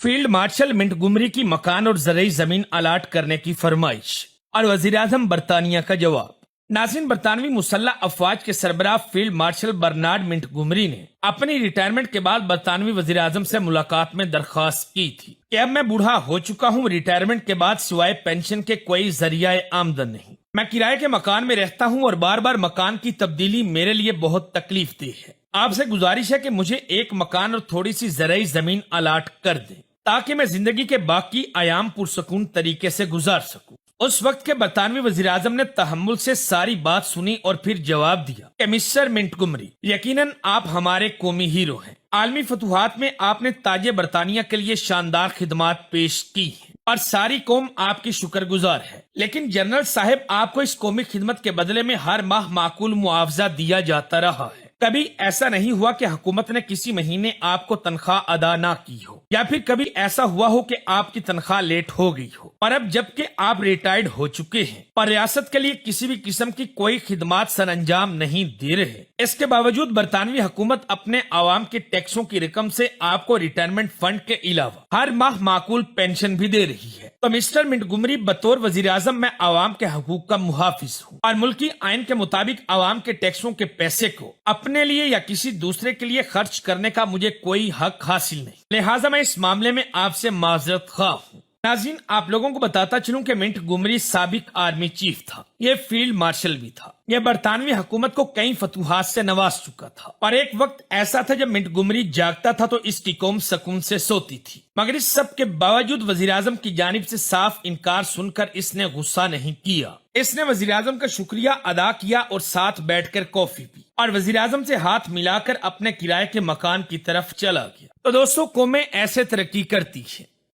Field marshal मिंटगुमरी की मकान और ज़रई जमीन अलाट करने की फरमाइश और वज़ीर-ए-आज़म बरतानिया का जवाब। नाज़रीन, बरतानवी मुसल्लह अफवाज के सरबराह फील्ड मार्शल बर्नार्ड मिंटगुमरी ने अपनी रिटायरमेंट के बाद बरतानवी वज़ीर-ए-आज़म से मुलाकात में दरख्वास्त की थी कि अब मैं बूढ़ा हो चुका हूँ, रिटायरमेंट के बाद सिवाय पेंशन के कोई जरिया आमदन नहीं। मैं किराए के मकान में रहता हूँ और बार बार मकान की तब्दीली मेरे लिए बहुत तकलीफ देह है। आपसे गुजारिश है कि मुझे एक मकान और थोड़ी सी ज़रई जमीन अलाट कर दें ताकि मैं जिंदगी के बाकी आयाम पुरसकून तरीके से गुजार सकूं। उस वक्त के बरतानवी वज़ीर-ए-आज़म ने तहम्मुल से सारी बात सुनी और फिर जवाब दिया कि मिस्टर मिंटगुमरी, यकीनन आप हमारे कौमी हीरो हैं। आलमी फतूहात में आपने ताजे बरतानिया के लिए शानदार खिदमात पेश की हैं और सारी कौम आपकी शुक्रगुजार है। लेकिन जनरल साहब, आपको इस कौमी खिदमत के बदले में हर माह माकूल मुआवजा दिया जाता रहा है। कभी ऐसा नहीं हुआ कि हुकूमत ने किसी महीने आपको तनख्वाह अदा ना की हो, या फिर कभी ऐसा हुआ हो कि आपकी तनख्वाह लेट हो गई हो। और अब जबकि आप रिटायर्ड हो चुके हैं और रियासत के लिए किसी भी किस्म की कोई खिदमात सरअंजाम नहीं दे रहे, इसके बावजूद बरतानवी हुकूमत अपने आवाम के टैक्सों की रकम से आपको रिटायरमेंट फंड के अलावा हर माह माकूल पेंशन भी दे रही है। तो मिस्टर मिंटगुमरी, बतौर वज़ीर-ए-आज़म मैं आवाम के हकूक का मुहाफिज हूँ और मुल्की आइन के मुताबिक आवाम के टैक्सों के पैसे को अपने लिए या किसी दूसरे के लिए खर्च करने का मुझे कोई हक हासिल नहीं। लिहाजा मैं इस मामले में आपसे माजरत ख्वाह हूँ। नाज़रीन, आप लोगों को बताता चलूं कि मिंटगुमरी साबिक आर्मी चीफ था, ये फील्ड मार्शल भी था। यह बरतानवी हुकूमत को कई फतूहात से नवाज चुका था और एक वक्त ऐसा था जब मिंटगुमरी जागता था तो इसकी कौम सकून से सोती थी। मगर इस सब के बावजूद वज़ीर-ए-आज़म की जानिब से साफ इनकार सुनकर इसने गुस्सा नहीं किया। इसने वज़ीर-ए-आज़म का शुक्रिया अदा किया और साथ बैठकर कॉफी पी और वज़ीर-ए-आज़म से हाथ मिलाकर अपने किराए के मकान की तरफ चला गया। तो दोस्तों, कौमें ऐसे तरक्की करती है।